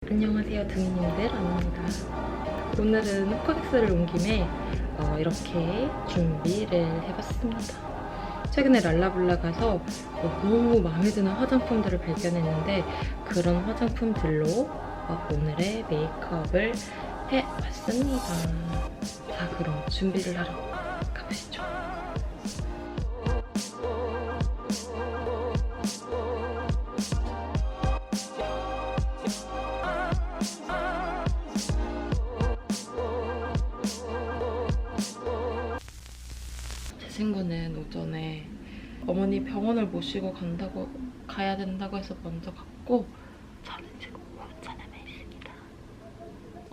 안녕하세요, 등이님들. 안입니다. 오늘은 코덱스를 온 김에 이렇게 준비를 해봤습니다. 최근에 랄라블라 가서 너무 마음에 드는 화장품들을 발견했는데 그런 화장품들로 오늘의 메이크업을 해봤습니다. 자, 그럼 준비를 하러 가보시죠. 제 친구는 오전에 어머니 병원을 모시고 가야 된다고 해서 먼저 갔고, 저는 지금 혼자 남아있습니다.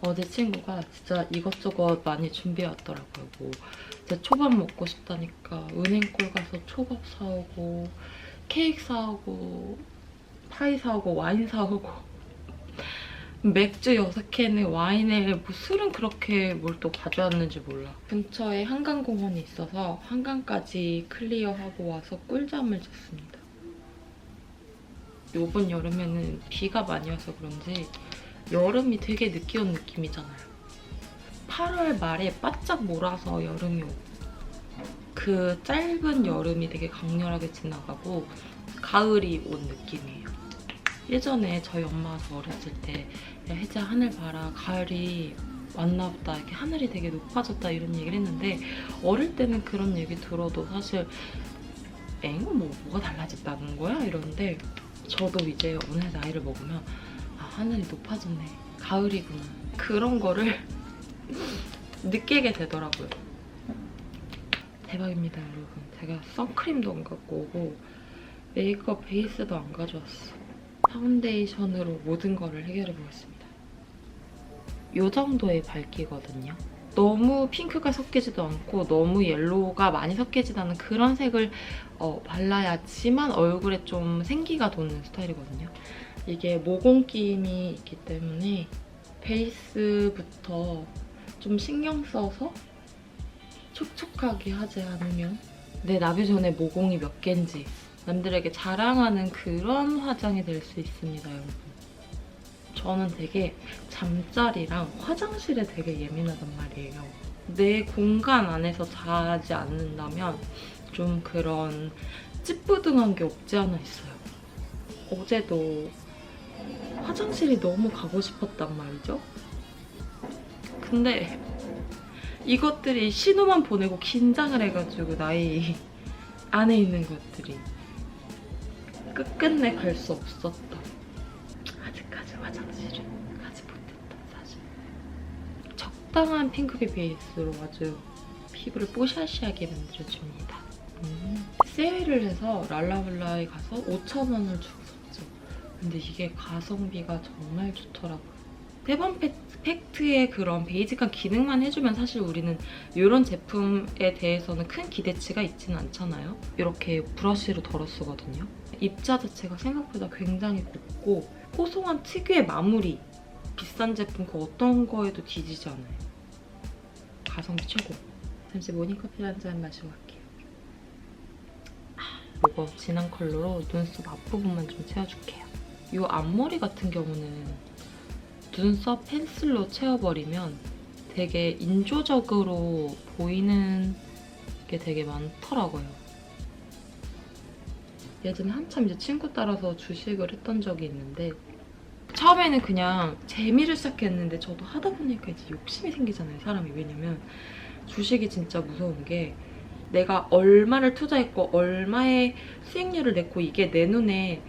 어제 친구가 진짜 이것저것 많이 준비해왔더라고요. 뭐 이제 초밥 먹고 싶다니까 은행골 가서 초밥 사오고, 케이크 사오고, 파이 사오고, 와인 사오고, 맥주 6캔에 와인에 뭐 술은 그렇게 뭘 또 가져왔는지 몰라. 근처에 한강공원이 있어서 한강까지 클리어하고 와서 꿀잠을 잤습니다. 이번 여름에는 비가 많이 와서 그런지 여름이 되게 늦게 온 느낌이잖아요. 8월 말에 바짝 몰아서 여름이 오고, 그 짧은 여름이 되게 강렬하게 지나가고 가을이 온 느낌이에요. 예전에 저희 엄마가 저 어렸을 때 야, 혜지야 하늘 봐라, 가을이 왔나 보다, 이렇게 하늘이 되게 높아졌다 이런 얘기를 했는데, 어릴 때는 그런 얘기 들어도 사실 뭐가 달라졌다는 거야? 이러는데 저도 이제 어느 나이를 먹으면 하늘이 높아졌네, 가을이구나, 그런 거를 느끼게 되더라고요. 대박입니다, 여러분. 제가 선크림도 안 갖고 오고 메이크업 베이스도 안 가져왔어. 파운데이션으로 모든 거를 해결해보겠습니다. 이 정도의 밝기거든요. 너무 핑크가 섞이지도 않고 너무 옐로우가 많이 섞이지도 않은 그런 색을 발라야지만 얼굴에 좀 생기가 도는 스타일이거든요. 이게 모공 끼임이 있기 때문에 베이스부터 좀 신경 써서 촉촉하게 하지 않으면 내 나비 전에 모공이 몇 개인지 남들에게 자랑하는 그런 화장이 될 수 있습니다, 여러분. 저는 되게 잠자리랑 화장실에 되게 예민하단 말이에요. 내 공간 안에서 자지 않는다면 좀 그런 찌뿌둥한 게 없지 않아 있어요. 어제도 화장실이 너무 가고 싶었단 말이죠. 근데 이것들이 신호만 보내고 긴장을 해가지고 나의 안에 있는 것들이 끝끝내 갈 수 없었다. 아직까지 화장실을 가지 못했다, 사실. 적당한 핑크빛 베이스로 아주 피부를 뽀샤시하게 만들어줍니다. 세일을 해서 랄라블라에 가서 5,000원을 주고 샀죠. 근데 이게 가성비가 정말 좋더라고요. 세번 팩트의 그런 베이직한 기능만 해주면 사실 우리는 이런 제품에 대해서는 큰 기대치가 있지는 않잖아요. 이렇게 브러쉬로 덜어 쓰거든요. 입자 자체가 생각보다 굉장히 곱고 포송한 특유의 마무리. 비싼 제품 그 어떤 거에도 뒤지지 않아요. 가성비 최고. 잠시 모닝커피 한 잔 마시고 갈게요. 이거 진한 컬러로 눈썹 앞부분만 좀 채워줄게요. 이 앞머리 같은 경우는 눈썹 펜슬로 채워버리면 되게 인조적으로 보이는 게 되게 많더라고요. 예전에 한참 이제 친구 따라서 주식을 했던 적이 있는데, 처음에는 그냥 재미를 시작했는데 저도 하다 보니까 이제 욕심이 생기잖아요, 사람이. 왜냐면 주식이 진짜 무서운 게 내가 얼마를 투자했고 얼마의 수익률을 냈고 이게 내 눈에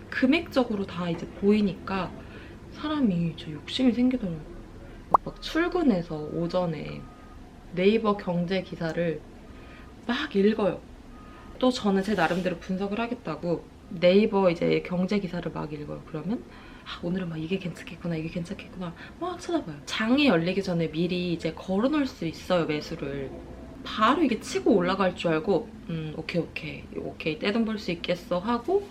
금액적으로 다 이제 보이니까 사람이 저 욕심이 생기더라고요. 막 출근해서 오전에 네이버 경제 기사를 막 읽어요. 또 저는 제 나름대로 분석을 하겠다고 네이버 이제 경제 기사를 막 읽어요. 그러면 오늘은 막 이게 괜찮겠구나, 이게 괜찮겠구나 막 찾아봐요. 장이 열리기 전에 미리 이제 걸어놓을 수 있어요, 매수를. 바로 이게 치고 올라갈 줄 알고 오케이 떼돈 벌 수 있겠어 하고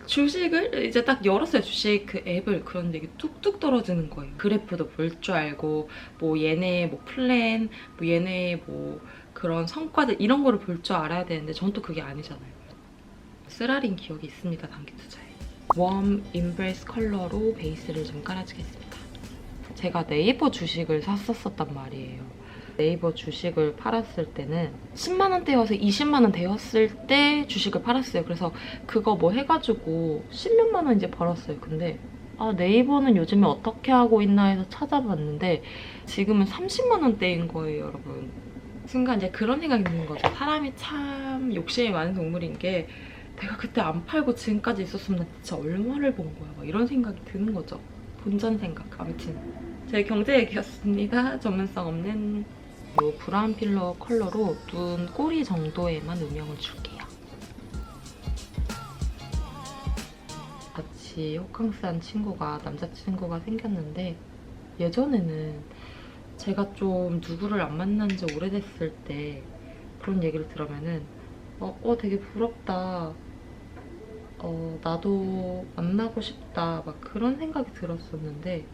주식을 이제 딱 열었어요, 주식 그 앱을. 그런데 이게 뚝뚝 떨어지는 거예요. 그래프도 볼 줄 알고 뭐 얘네의 뭐 플랜, 뭐 얘네의 뭐 그런 성과들 이런 거를 볼 줄 알아야 되는데 전 또 그게 아니잖아요. 쓰라린 기억이 있습니다, 단기 투자에. 웜 임브레스 컬러로 베이스를 좀 깔아주겠습니다. 제가 네이버 주식을 샀었단 말이에요. 네이버 주식을 팔았을 때는 10만 원대여서 20만 원 되었을 때 주식을 팔았어요. 그래서 그거 뭐 해가지고 10몇만 원 이제 벌었어요. 근데 네이버는 요즘에 어떻게 하고 있나 해서 찾아봤는데 지금은 30만 원대인 거예요, 여러분. 순간 이제 그런 생각이 드는 거죠. 사람이 참 욕심이 많은 동물인 게 내가 그때 안 팔고 지금까지 있었으면 나 진짜 얼마를 번 거야. 막 이런 생각이 드는 거죠. 본전 생각. 아무튼 제 경제 얘기였습니다. 전문성 없는 이 브라운 필러 컬러로 눈 꼬리 정도에만 음영을 줄게요. 같이 호캉스한 친구가, 남자친구가 생겼는데 예전에는 제가 좀 누구를 안 만난 지 오래됐을 때 그런 얘기를 들으면은 되게 부럽다. 나도 만나고 싶다. 막 그런 생각이 들었었는데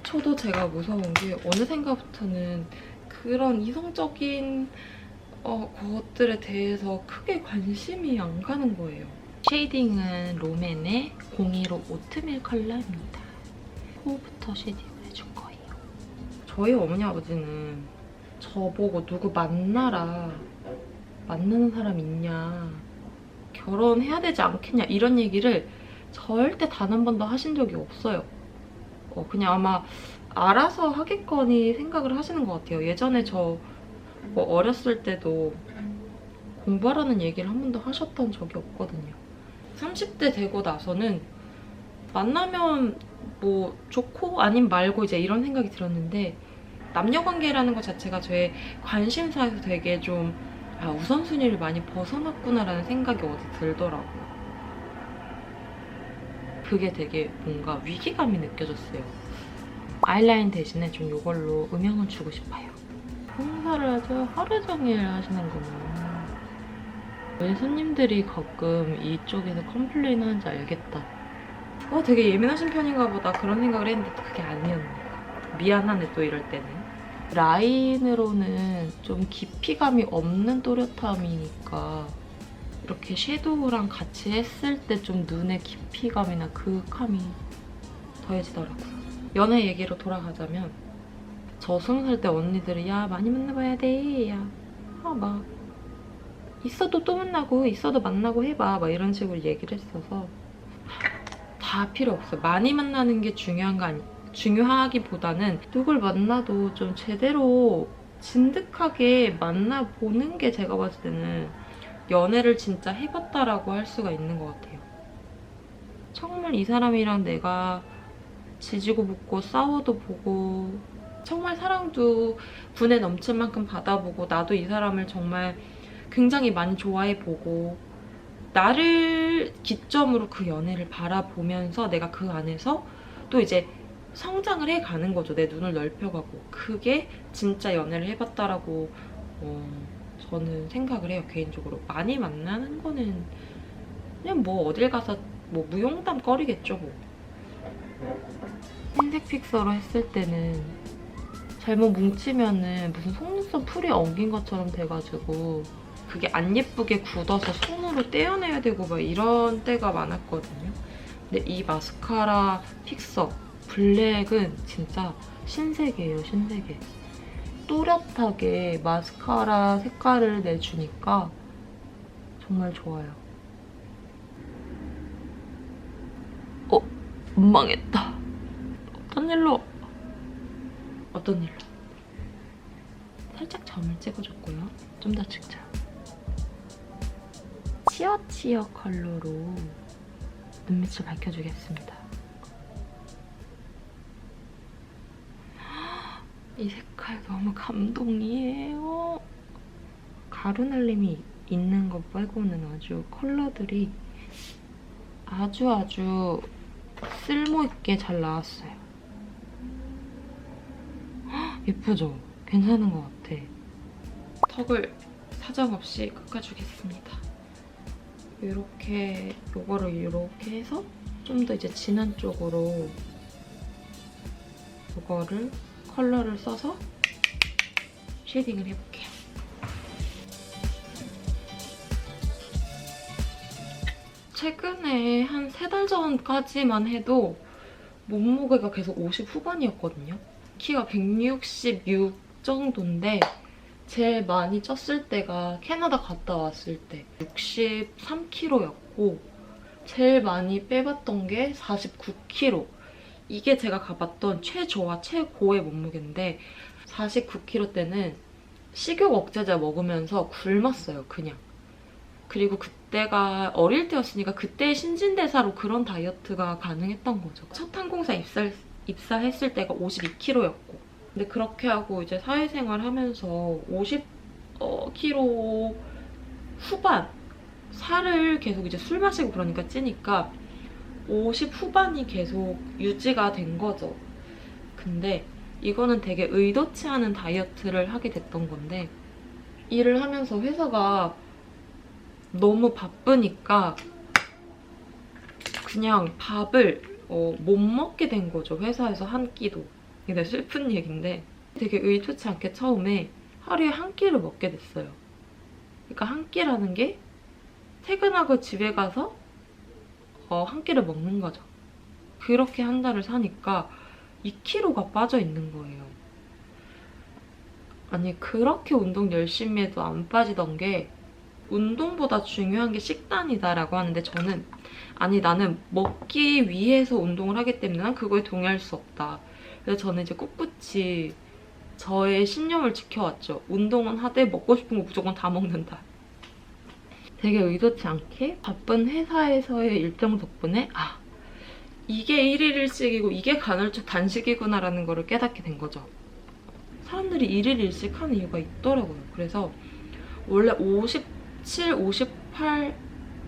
저도 제가 무서운 게 어느샌가부터는 그런 이성적인 것들에 대해서 크게 관심이 안 가는 거예요. 쉐이딩은 롬앤의 015 오트밀 컬러입니다. 코부터 쉐이딩을 해줄 거예요. 저희 어머니 아버지는 저보고 누구 만나라, 만나는 사람 있냐, 결혼해야 되지 않겠냐 이런 얘기를 절대 단 한 번도 하신 적이 없어요. 그냥 아마 알아서 하겠거니 생각을 하시는 것 같아요. 예전에 저 어렸을 때도 공부하라는 얘기를 한 번도 하셨던 적이 없거든요. 30대 되고 나서는 만나면 뭐 좋고 아님 말고 이제 이런 생각이 들었는데 남녀관계라는 것 자체가 저의 관심사에서 되게 좀 우선순위를 많이 벗어났구나라는 생각이 어디 들더라고요. 그게 되게 뭔가 위기감이 느껴졌어요. 아이라인 대신에 좀 이걸로 음영을 주고 싶어요. 공사를 아주 하루 종일 하시는구나. 왜 손님들이 가끔 이쪽에서 컴플레인 하는지 알겠다. 되게 예민하신 편인가 보다 그런 생각을 했는데 그게 아니었네요. 미안하네 또 이럴 때는. 라인으로는 좀 깊이감이 없는 또렷함이니까 이렇게 섀도우랑 같이 했을 때 좀 눈의 깊이감이나 그윽함이 더해지더라고요. 연애 얘기로 돌아가자면 저 20살 때 언니들이 야 많이 만나봐야 돼. 야 막 있어도 또 만나고 있어도 만나고 해봐. 막 이런 식으로 얘기를 했어서 다 필요 없어요. 많이 만나는 게 중요하기보다는 누굴 만나도 좀 제대로 진득하게 만나보는 게 제가 봤을 때는 연애를 진짜 해봤다라고 할 수가 있는 것 같아요. 정말 이 사람이랑 내가 지지고 볶고 싸워도 보고 정말 사랑도 분에 넘칠 만큼 받아보고 나도 이 사람을 정말 굉장히 많이 좋아해보고 나를 기점으로 그 연애를 바라보면서 내가 그 안에서 또 이제 성장을 해가는 거죠. 내 눈을 넓혀가고. 그게 진짜 연애를 해봤다라고 저는 생각을 해요. 개인적으로. 많이 만나는 거는 그냥 뭐 어딜 가서 뭐 무용담 거리겠죠 뭐. 흰색 픽서로 했을 때는 잘못 뭉치면은 무슨 속눈썹 풀이 엉긴 것처럼 돼가지고 그게 안 예쁘게 굳어서 손으로 떼어내야 되고 막 이런 때가 많았거든요. 근데 이 마스카라 픽서 블랙은 진짜 신세계예요, 신세계. 또렷하게 마스카라 색깔을 내주니까 정말 좋아요. 망했다. 어떤 일로? 살짝 점을 찍어줬고요. 좀 더 찍자. 치어치어 컬러로 눈밑을 밝혀주겠습니다. 이 색깔 너무 감동이에요. 가루날림이 있는 것 빼고는 아주 컬러들이 아주 쓸모있게 잘 나왔어요. 예쁘죠? 괜찮은 것 같아. 턱을 사정없이 깎아주겠습니다. 요거를 이렇게 해서 좀 더 이제 진한 쪽으로 요거를 컬러를 써서 쉐이딩을 해볼게요. 최근에 한 3달 전까지만 해도 몸무게가 계속 50 후반이었거든요. 키가 166 정도인데 제일 많이 쪘을 때가 캐나다 갔다 왔을 때 63kg였고 제일 많이 빼봤던 게 49kg. 이게 제가 가봤던 최저와 최고의 몸무게인데 49kg 때는 식욕 억제제 먹으면서 굶었어요, 그냥. 그리고 그때가 어릴 때였으니까 그때의 신진대사로 그런 다이어트가 가능했던 거죠. 첫 항공사 입사했을 때가 52kg였고 근데 그렇게 하고 이제 사회생활 하면서 50kg 후반 살을 계속 이제 술 마시고 그러니까 찌니까 50 후반이 계속 유지가 된 거죠. 근데 이거는 되게 의도치 않은 다이어트를 하게 됐던 건데 일을 하면서 회사가 너무 바쁘니까 그냥 밥을 못 먹게 된 거죠. 회사에서 한 끼도. 이게 슬픈 얘기인데 되게 의도치 않게 처음에 하루에 한 끼를 먹게 됐어요. 그러니까 한 끼라는 게 퇴근하고 집에 가서 한 끼를 먹는 거죠. 그렇게 한 달을 사니까 2kg가 빠져 있는 거예요. 아니 그렇게 운동 열심히 해도 안 빠지던 게 운동보다 중요한 게 식단이다라고 하는데 저는 아니 나는 먹기 위해서 운동을 하기 때문에 난 그거에 동의할 수 없다. 그래서 저는 이제 꿋꿋이 저의 신념을 지켜왔죠. 운동은 하되 먹고 싶은 거 무조건 다 먹는다. 되게 의도치 않게 바쁜 회사에서의 일정 덕분에 이게 1일 1식이고 이게 간헐적 단식이구나라는 거를 깨닫게 된 거죠. 사람들이 1일 1식 하는 이유가 있더라고요. 그래서 원래 57, 58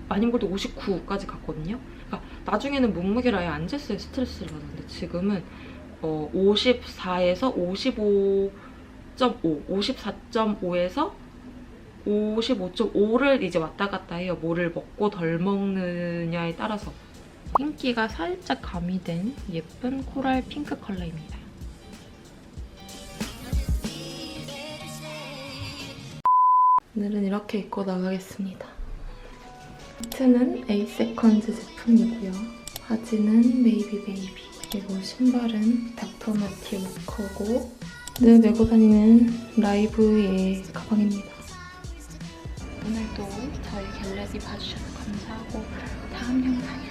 아니면 그래도 59까지 갔거든요. 그러니까 나중에는 몸무게를 아예 안 쟀어요. 스트레스를 받았는데 지금은 54에서 55.5, 54.5에서 55.5를 이제 왔다 갔다 해요. 뭐를 먹고 덜 먹느냐에 따라서. 흰기가 살짝 가미된 예쁜 코랄 핑크 컬러입니다. 오늘은 이렇게 입고 나가겠습니다. 니트는 에이세컨즈 제품이고요. 바지는 메이비 베이비. 그리고 신발은 닥터 마티 워커고 늘 메고 다니는 라이브의 가방입니다. 오늘도 저희 겟레디 봐주셔서 감사하고 다음 영상에